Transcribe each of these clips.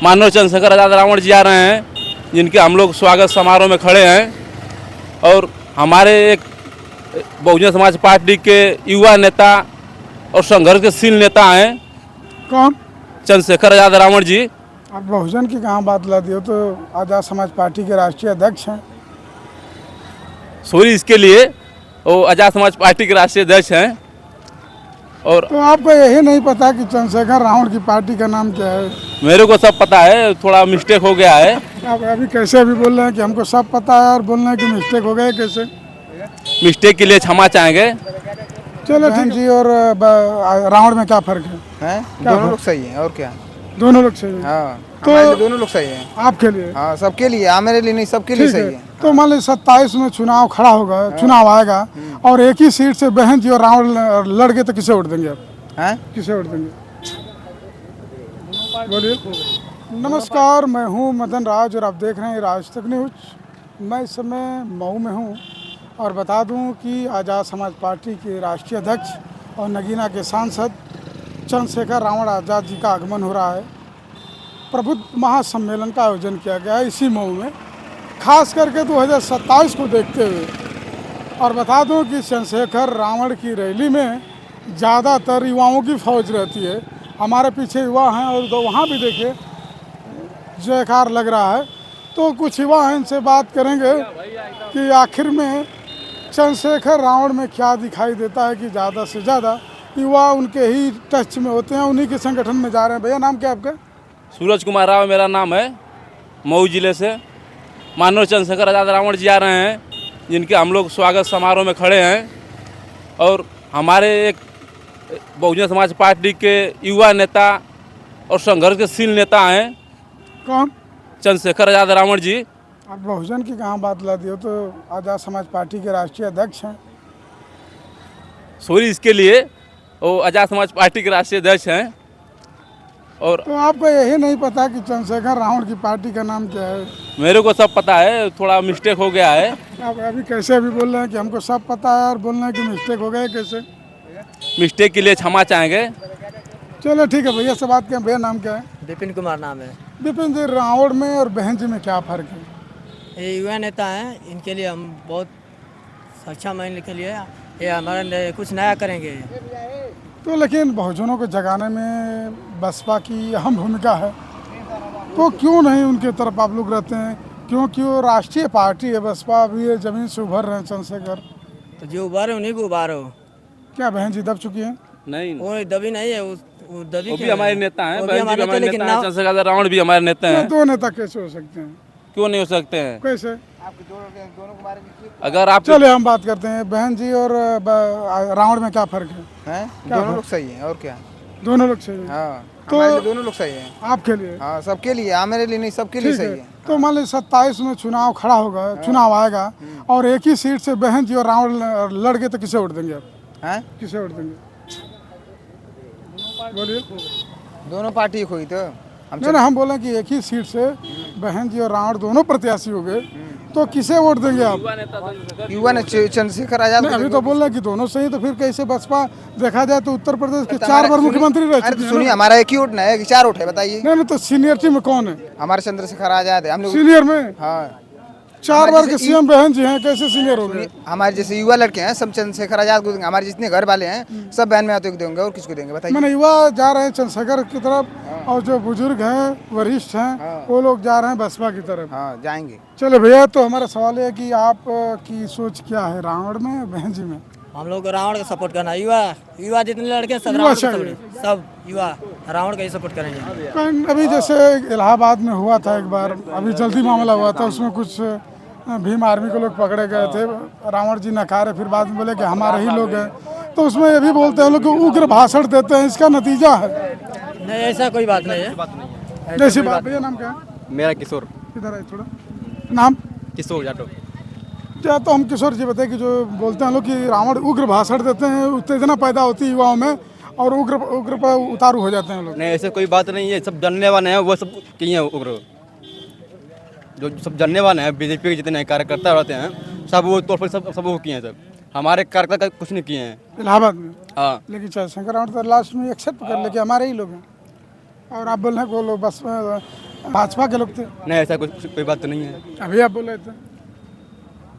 माननीय चंद्रशेखर आजाद रावण जी आ रहे हैं, जिनके हम लोग स्वागत समारोह में खड़े हैं। और हमारे एक बहुजन समाज पार्टी के युवा नेता और संघर्षशील नेता हैं कौन? चंद्रशेखर आजाद रावण जी। आप बहुजन की कहाँ बात ला दी हो, तो आजाद समाज पार्टी के राष्ट्रीय अध्यक्ष हैं। सॉरी इसके लिए, वो आजाद समाज पार्टी के राष्ट्रीय अध्यक्ष हैं। और तो आपको यही नहीं पता कि चंद्रशेखर रावण की पार्टी का नाम क्या है? मेरे को सब पता है, थोड़ा मिस्टेक हो गया है। आप अभी कैसे अभी बोल रहे हैं कि हमको सब पता है और बोल रहे हैं कि मिस्टेक हो गए? कैसे? मिस्टेक के लिए क्षमा चाहेंगे। चलो ठीक जी। और रावण में क्या फर्क है? हैं? दोनों लोग सही हैं और क्या। दोनों लोग सही हैं। हाँ, तो हमारे लिए दोनों लोग सही हैं। आपके लिए? हाँ, सबके लिए, हाँ मेरे लिए नहीं, सबके लिए ठीक सही है। है। तो मान लीजिए 27 में चुनाव खड़ा होगा, चुनाव आएगा और एक ही सीट से बहन जी और रावण लड़ गए, तो किसे वोट देंगे आप? हैं? किसे वोट देंगे? बोलिए। नमस्कार, मैं हूं मदन राज और आप देख रहे हैं राज तक न्यूज। मैं इस समय मऊ में हूं और बता दूं कि आज़ाद समाज पार्टी के राष्ट्रीय अध्यक्ष और नगीना के सांसद चंद्रशेखर रावण आज़ाद जी का आगमन हो रहा है। प्रबुद्ध महासम्मेलन का आयोजन किया गया है इसी मऊ में, खास करके 2027 को देखते हुए। और बता दूं कि चंद्रशेखर रावण की रैली में ज़्यादातर युवाओं की फौज रहती है। हमारे पीछे युवा हैं और तो वहाँ भी देखिए जयकार लग रहा है। तो कुछ युवा हैं, इनसे बात करेंगे कि आखिर में चंद्रशेखर रावण में क्या दिखाई देता है कि ज़्यादा से ज़्यादा युवा उनके ही टच में होते हैं, उन्हीं के संगठन में जा रहे हैं। भैया नाम क्या आपका? सूरज कुमार राव मेरा नाम है, मऊ जिले से। माननीय चंद्रशेखर आजाद रावण जी आ रहे हैं, जिनके हम लोग स्वागत समारोह में खड़े हैं। और हमारे एक बहुजन समाज पार्टी के युवा नेता और संघर्षशील नेता हैं कौन? चंद्रशेखर आजाद रावण जी। आप बहुजन की कहाँ बात ला दी हो, तो आज़ाद समाज पार्टी के राष्ट्रीय अध्यक्ष हैं। सॉरी इसके लिए, वो आजाद समाज पार्टी के राष्ट्रीय अध्यक्ष हैं। और तो आपको यही नहीं पता कि चंद्रशेखर रावण की पार्टी का नाम क्या है? मेरे को सब पता है, थोड़ा मिस्टेक हो गया है। आप अभी कैसे अभी बोल रहे हैं कि हमको सब पता है और बोल रहे हैं कि मिस्टेक हो गए? कैसे? मिस्टेक के लिए क्षमा चाहेंगे। चलो ठीक है, भैया से बात करें। भैया नाम क्या है? विपिन कुमार नाम है। विपिन जी, रावण में और बहन जी में क्या फर्क है? ये युवा नेता हैं, इनके लिए हम बहुत अच्छा मान के लिए ये हमारा कुछ नया करेंगे। तो लेकिन बहुजनों को जगाने में बसपा की अहम भूमिका है, तो क्यों नहीं उनके तरफ आप लोग रहते हैं? क्योंकि वो राष्ट्रीय पार्टी है, बसपा अभी ये जमीन से उभर रहे हैं चंद्रशेखर। तो जो उबारो उन्हीं को उबारो। क्या बहन जी दब चुकी हैं? नहीं, वो दबी नहीं है, वो दबी वो भी क्या हमारे है? नेता हैं, वो बहन जी भी हमारे हमारे लेकिन नेता हैं, नाम चंद्रशेखर आजाद रावण भी हमारे नेता तो हैं। दो नेता कैसे हो सकते हैं? क्यों नहीं हो सकते हैं? कैसे? अगर आप चलिए हम बात करते हैं, बहन जी और रावण में क्या फर्क है? हैं? क्या दोनों बात? लोग सही हैं और क्या। दोनों लोग सही हैं। हाँ, तो हमारे लिए दोनों लोग सही हैं। आपके लिए? हाँ, सबके लिए, हाँ मेरे लिए नहीं, सबके लिए ठीक सही है। है। तो मान लीजिए 27 में चुनाव खड़ा होगा, चुनाव आएगा और एक ही सीट से बहन जी और रावण लड़ गए, तो किसे वोट देंगे आप? हैं? किसे वोट देंगे? बोलिए। दोनों पार्टी हुई तो हम नहीं, हम बोले कि एक ही सीट से बहन जी और रावण दोनों प्रत्याशी हो गए, तो किसे वोट देंगे आप? युवा ने चंद्रशेखर आजाद नहीं, को अभी तो बोल रहे हैं कि दोनों सही, तो फिर कैसे बसपा? देखा जाए तो उत्तर प्रदेश के तो 4 बार हमारा- मुख्यमंत्री रह अरे चुके तो हैं सुनिए, ना। हमारा एक ही वोट ना है कि 4 वोट है, बताइए। नहीं, तो सीनियरिटी में कौन है? हमारे चंद्रशेखर आजाद है, हम लोग। सीनियर में हाँ, 4 बार के जैसे सीएम बहन जी हैं, कैसे सीनियर हो गए? हमारे जैसे युवा लड़के हैं सब चंद्रशेखर आजाद को देंगे। हमारे जितने घर वाले हैं सब बहन में आते देंगे, और किसको देंगे बताइए। मैंने युवा जा रहे हैं चंद्रशेखर की तरफ और जो बुजुर्ग हैं, वरिष्ठ हैं, वो लोग जा रहे हैं बसपा की तरफ। हाँ, जाएंगे। चलो भैया, तो हमारा सवाल है कि आप की सोच क्या है, रावण में बहन जी में? हम लोग को रावण का सपोर्ट करना। युवा जितने लड़के हैं, सब युवा रावण को चाहिए। support- सब युवा रावण का ही सपोर्ट करेंगे। कहीं अभी जैसे इलाहाबाद में हुआ था एक बार, अभी जल्दी मामला हुआ था, उसमें कुछ भीम आर्मी के लोग पकड़े गए थे, रावण जी नकारे, फिर बाद में बोले कि हमारे ही लोग हैं। तो उसमें ये भी बोलते हैं लोग कि उग्र भाषण देते हैं, इसका नतीजा है। नहीं, ऐसा कोई बात नहीं है। जैसी बात। भैया नाम क्या है? मेरा किशोर इधर है थोड़ा नाम। किशोर जाटव। क्या तो हम किशोर जी बताए कि जो बोलते हैं लोग कि रावण उग्र भाषण देते हैं, उत्तेजना पैदा होती है युवाओं में और उग्र पर उतारू हो जाते हैं लोग। नहीं, ऐसे कोई बात नहीं है, सब जानने वाले हैं, वो सब किए हैं उग्र। जो सब जानने वाले हैं, बीजेपी के जितने कार्यकर्ता रहते हैं सब वो तौर पर सब वो किए हैं। सब हमारे कार्यकर्ता कुछ नहीं किए हैं इलाहाबाद में। हाँ। लेकिन चंद्रशेखर रावण तो लास्ट में एक्सेप्ट कर ले कि हमारे ही लोग हैं, और आप बोल रहे हैं कि वो लोग बस भाजपा के लोग थे, नहीं ऐसा कोई बात तो नहीं है। अभी आप बोल रहे थे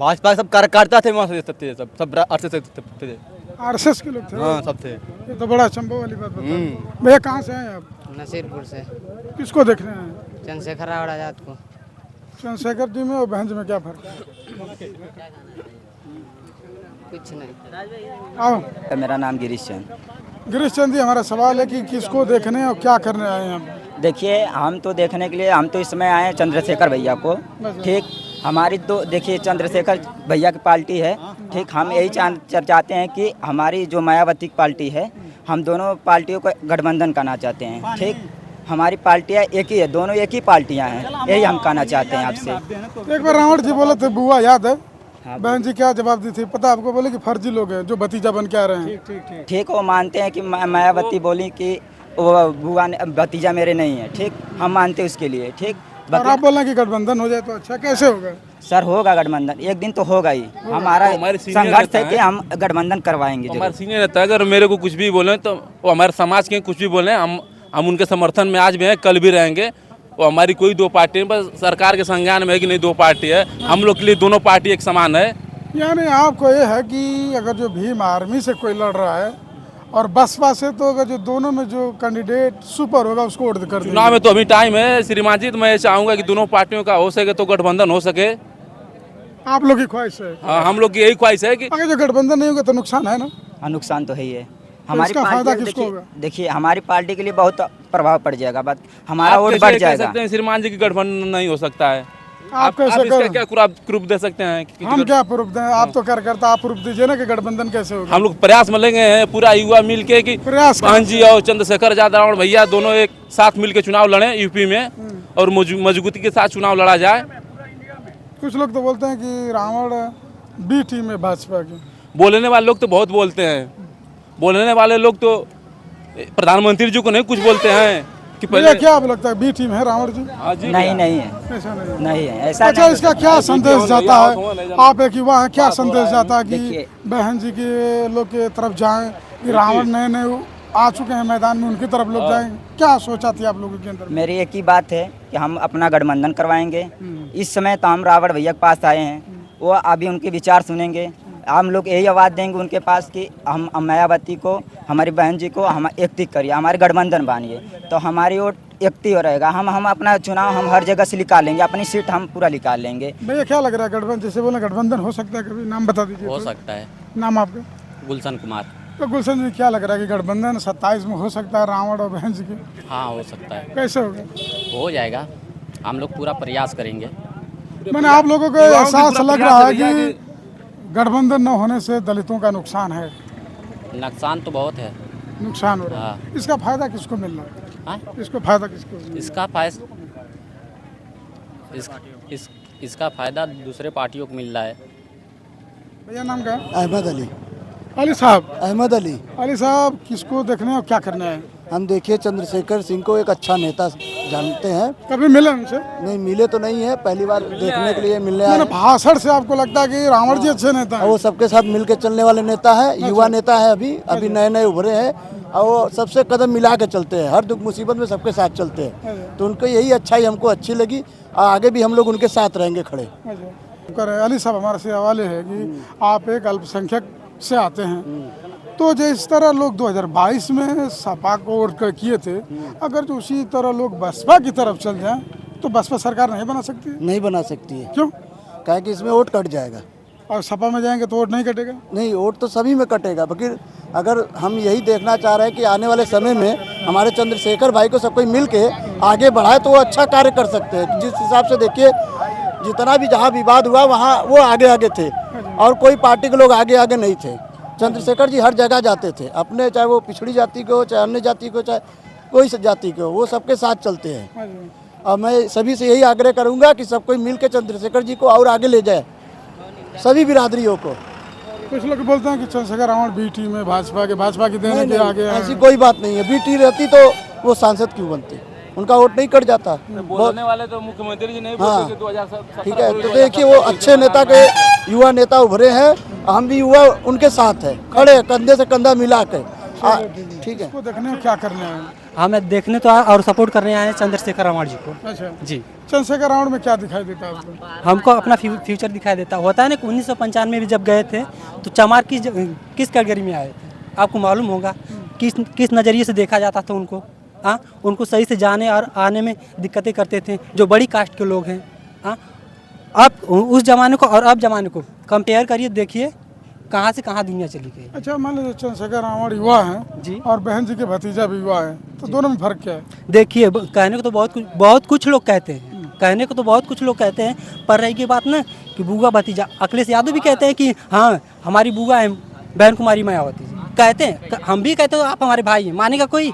भाजपा सब कार्यकर्ता थे, वहाँ से सब थे, सब आरएसएस से थे। आरएसएस के लोग थे। हाँ सब थे। ये तो बड़ा अचंभव वाली बात बता। भैया कहाँ से हैं आप? नसीरपुर से किसको देखने हैं? चंद्रशेखर रावत आजाद को। चंद्रशेखर जी में और बहन जी में क्या फर्क है? कुछ नहीं। आओ। मेरा नाम गिरीश चंद। गिरीश चंद जी, हमारा सवाल है कि किसको देखने और क्या करने आए हैं आप? देखिए हम तो देखने के लिए, हम तो इस समय आए हैं चंद्रशेखर भैया को। ठीक, हमारी तो देखिए चंद्रशेखर भैया की पार्टी है। ठीक, हम यही चाहते हैं कि हमारी जो मायावती की पार्टी है, हम दोनों पार्टियों को गठबंधन करना चाहते हैं। ठीक, हमारी पार्टियाँ एक ही है, दोनों एक ही पार्टियाँ हैं, यही हम कहना चाहते हैं आपसे। एक बार रावण जी बोले थे बुआ, याद है? हाँ। बहन जी क्या जवाब दी थी पता आपको? बोले कि फर्जी लोग हैं जो भतीजा बन के आ रहे हैं। ठीक, वो मानते हैं कि मायावती बोली कि वो बुआ भतीजा मेरे नहीं है। ठीक, हम मानते हैं उसके लिए। ठीक, और आप बोल रहे हैं कि गठबंधन हो जाए तो अच्छा, कैसे होगा? सर होगा गठबंधन, एक दिन तो होगा ही। हमारा हमारे सीनियर संघर्ष नेता है कि हम गठबंधन करवाएंगे जरूर। हमारे सीनियर नेता अगर मेरे को कुछ भी बोले तो वो हमारे समाज के कुछ भी बोले, हम उनके समर्थन में आज भी हैं, कल भी रहेंगे। वो हमारी कोई दो पार्टी है, बस सरकार के संज्ञान में है कि नहीं दो पार्टी है, हम लोग के लिए दोनों पार्टी एक समान है। यानी आपको ये है कि अगर जो भीम आर्मी से कोई लड़ रहा है और बसपा से, तो अगर जो दोनों में जो कैंडिडेट सुपर होगा उसको वोट कर देंगे। चुनाव में तो अभी टाइम है श्रीमान जी, तो मैं चाहूँगा कि दोनों पार्टियों का हो सके तो गठबंधन हो सके। आप लोग की ख्वाहिश है? हाँ, हम लोग की यही ख्वाहिश है कि अगर जो गठबंधन नहीं होगा तो नुकसान है ना? हाँ, नुकसान तो है ही है। हमारी इसका फायदा पार्टी किसको होगा? देखिए हमारी पार्टी के लिए बहुत प्रभाव पड़ जाएगा, बात हमारा आप वोट कैसे बढ़ कह जाएगा। सकते हैं श्रीमान जी की गठबंधन नहीं हो सकता है? आप कैसे इसका कर? क्या प्रूफ दे सकते हैं कि हम क्या प्रूफ दें? आप तो करता, आप प्रूफ दीजिए ना कि गठबंधन कैसे होगा। हम लोग प्रयास में लगे हैं पूरा युवा मिल के कि प्रयास बहन जी और चंद्रशेखर आजाद रावण भैया दोनों एक साथ मिल के चुनाव लड़े यूपी में और मजबूती के साथ चुनाव लड़ा जाए। कुछ लोग तो बोलते हैं कि रावण बी टीम है भाजपा की। बोलने वाले लोग तो बहुत बोलते हैं, बोलने वाले लोग तो प्रधानमंत्री जी को नहीं कुछ बोलते हैं कि भैया क्या आप लगता है बी टीम है रावण जी? हाँ जी, नहीं नहीं है, ऐसा नहीं है। नहीं है ऐसा अच्छा, नहीं। इसका क्या संदेश जाता है? आप एक युवा हैं, क्या संदेश जाता है कि देखिए। बहन जी के लोग के तरफ जाएं कि रावण नए नए आ चुके हैं मैदान में, उनकी तरफ लोग जाएं? क्या सोचा थी आप लोगों के अंदर? मेरी एक ही बात है कि हम अपना गठबंधन करवाएंगे। इस समय तो हम रावण भैया के पास आए हैं, वो अभी उनके विचार सुनेंगे। हम लोग यही आवाज़ देंगे उनके पास कि हम मायावती को, हमारी बहन जी को हम एकत्रित करिए, हमारे गठबंधन बानिए, तो हमारी वोट एकत्रित हो रहेगा। हम अपना चुनाव हम हर जगह से निकाल लेंगे, अपनी सीट हम पूरा निकाल लेंगे। भैया क्या लग रहा है गठबंधन, जैसे बोले गठबंधन हो सकता है कभी? नाम बता दीजिए। हो तो। सकता है। नाम आपका? गुलशन कुमार। तो गुलशन जी क्या लग रहा है कि गठबंधन 27 में हो सकता है रावण और बहन जी की? हाँ हो सकता है, कैसे होगा? हो जाएगा, हम लोग पूरा प्रयास करेंगे। मैंने आप लोगों को एहसास लग रहा है कि गठबंधन न होने से दलितों का नुकसान है? नुकसान तो बहुत है। नुकसान हो रहा है। हाँ। इसका फायदा किसको मिल रहा है? हाँ? इसको फायदा किसको मिल रहा इसका फायदा इसका फायदा दूसरे पार्टियों को मिल रहा है। है? भैया नाम क्या है? अहमद अली। अली साहब। अहमद अली। अली साहब, किसको देखने और क्या करना है? हम देखिए चंद्रशेखर सिंह को एक अच्छा नेता जानते हैं। कभी मिले उनसे? नहीं मिले तो नहीं है, पहली बार देखने के लिए मिलने आए मैंने हैं। भाषण से आपको लगता है कि रावण जी अच्छे नेता और हैं? वो सबके साथ मिलके चलने वाले नेता है, युवा नेता है, अभी नए नए उभरे हैं और वो सबसे कदम मिला के चलते हैं, हर दुख मुसीबत में सबके साथ चलते हैं। तो उनको यही अच्छाई हमको अच्छी लगी और आगे भी हम लोग उनके साथ रहेंगे खड़े। अली साहब, हमारे से हवाले है कि आप एक अल्पसंख्यक से आते हैं, तो जिस तरह लोग 2022 में सपा को वोट किए थे, अगर जो उसी तरह लोग बसपा की तरफ चल जाएं तो बसपा सरकार नहीं बना सकती? नहीं बना सकती है। क्यों? काहे कि इसमें वोट कट जाएगा। और सपा में जाएंगे तो वोट नहीं कटेगा? नहीं, वोट तो सभी में कटेगा, बल्कि अगर हम यही देखना चाह रहे हैं कि आने वाले समय में हमारे चंद्रशेखर भाई को सब कोई मिल के आगे बढ़ाए तो वो अच्छा कार्य कर सकते हैं। जिस हिसाब से देखिए जितना भी जहाँ विवाद हुआ वहाँ वो आगे आगे थे और कोई पार्टी के लोग आगे आगे नहीं थे। चंद्रशेखर जी हर जगह जाते थे, अपने चाहे वो पिछड़ी जाति के हो, चाहे अन्य जाति के हो, चाहे कोई जाति के हो, वो सबके साथ चलते हैं। और मैं सभी से यही आग्रह करूँगा कि सब कोई मिल के चंद्रशेखर जी को और आगे ले जाए, सभी बिरादरियों को। कुछ लोग बोलते हैं कि चंद्रशेखर रावण बी टीम में भाजपा की देने के आगे हैं। ऐसी कोई बात नहीं है। बीटी रहती तो वो सांसद क्यों बनते, उनका वोट नहीं कट जाता। बोलने वाले तो मुख्यमंत्री जी नहीं हाँ, बोलते कि 2017 ठीक है। तो देखिए वो अच्छे नेता के युवा नेता उभरे हैं, हम भी युवा उनके साथ हैं, खड़े कंधे से कंधा मिला के ठीक है। इसको देखने क्या करने आए? हमें देखने तो आए और सपोर्ट करने आए हैं चंद्रशेखर रावण जी को। अच्छा, जी, चंद्रशेखर रावण में क्या दिखाई देता है आपको? हमको अपना फ्यूचर दिखाई देता होता है ना कि 1995 में भी जब गए थे तो चमार किस कैटेगरी में आए थे आपको मालूम होगा, किस नज़रिए से देखा जाता था उनको। हाँ, उनको सही से जाने और आने में दिक्कतें करते थे जो बड़ी कास्ट के लोग हैं। हाँ, अब उस ज़माने को और अब ज़माने को कंपेयर करिए, देखिए कहाँ से कहाँ दुनिया चली गई। अच्छा, मान लीजिए चंद्रशेखर रावण युवा हैं जी, और बहन जी के भतीजा भी युवा है, तो दोनों में फर्क क्या है? देखिए कहने को तो बहुत कुछ लोग कहते हैं, कहने को तो बहुत कुछ लोग कहते हैं, पर रही की बात ना कि बुआ भतीजा, अखिलेश यादव भी कहते हैं कि हाँ हमारी बुआ है बहन कुमारी मायावती जी, कहते हैं, हम भी कहते हो आप हमारे भाई हैं, मानेगा कोई?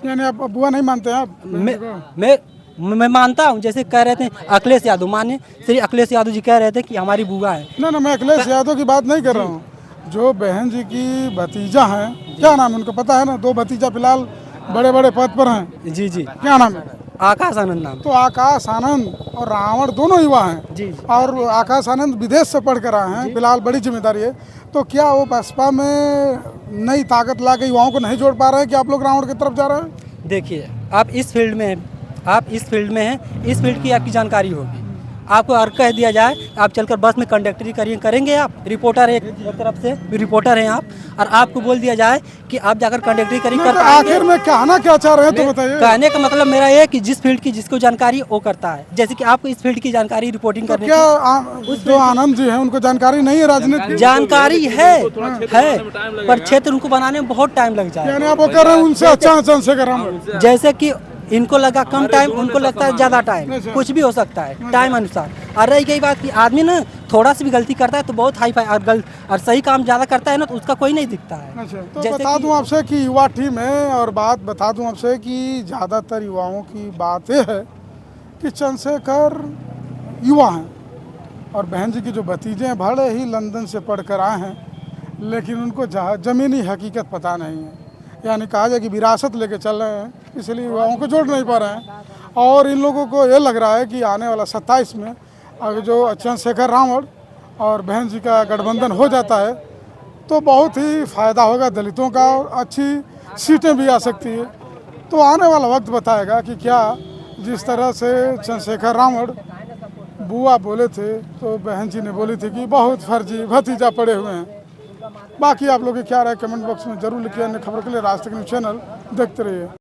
यानी आप बुआ नहीं मानते हैं आप? मैं मानता हूँ, जैसे कह रहे थे अखिलेश यादव, माने श्री अखिलेश यादव जी कह रहे थे कि हमारी बुआ है। ना मैं अखिलेश यादव की बात नहीं कर रहा हूँ, जो बहन जी की भतीजा हैं, क्या नाम है उनको पता है ना? 2 भतीजा फिलहाल बड़े बड़े पद पर हैं। जी जी, क्या नाम है? आकाश आनंद नाम। तो आकाश आनंद और रावण दोनों युवा हैं। जी, और आकाश आनंद विदेश से पढ़ कर आए हैं, फिलहाल बड़ी जिम्मेदारी है। तो क्या वो बसपा में नई ताकत ला के युवाओं को नहीं जोड़ पा रहे हैं कि आप लोग रावण की तरफ जा रहे हैं? देखिए आप इस फील्ड में हैं, इस फील्ड की आपकी जानकारी होगी। आपको और कह दिया जाए आप चलकर बस में कंडक्टरी करेंगे, आप रिपोर्टर एक तरफ से रिपोर्टर हैं आप, और आपको बोल दिया जाए कि आप जाकर कंडक्टरी कर तो आखिर में कहना क्या चाह रहे हैं तो बताइए। कहने का मतलब मेरा ये है कि जिस फील्ड की जिसको जानकारी वो करता है, जैसे कि आपको इस फील्ड की जानकारी रिपोर्टिंग करने क्या जो आनंद जी हैं उनको जानकारी नहीं है राजनीति की? जानकारी है पर क्षेत्र उनको बनाने में बहुत टाइम लग जाए। यानी आप वो कर रहे हैं उनसे अच्छा चंद्रशेखर रावण? जैसे कि इनको लगा कम टाइम, उनको लगता है ज़्यादा टाइम, कुछ भी हो सकता है टाइम अनुसार। और रही गई बात कि आदमी ना थोड़ा सी भी गलती करता है तो बहुत हाई फाई, और सही काम ज़्यादा करता है ना तो उसका कोई नहीं दिखता है। अच्छा, तो बता दूं आपसे कि युवा टीम है, और बात बता दूं आपसे कि ज़्यादातर युवाओं की बात यह है कि चंद्रशेखर युवा हैं और बहन जी की जो भतीजे हैं भले ही लंदन से पढ़ कर आए हैं, लेकिन उनको ज़मीनी हकीकत पता नहीं है। यानी कहा जाए कि विरासत लेके चल रहे हैं, इसलिए युवाओं को जोड़ नहीं पा रहे हैं। और इन लोगों को ये लग रहा है कि आने वाला 27 में अगर जो चंद्रशेखर रावण और बहन जी का गठबंधन हो जाता है तो बहुत ही फ़ायदा होगा दलितों का, और अच्छी सीटें भी आ सकती है। तो आने वाला वक्त बताएगा कि क्या जिस तरह से चंद्रशेखर रावण बुआ बोले थे तो बहन जी ने बोली थी कि बहुत फर्जी भतीजा पड़े हुए हैं। बाकी आप लोग क्या राय कमेंट बॉक्स में जरूर लिखिए। अन्य खबर के लिए राज तक न्यूज़ चैनल देखते रहिए।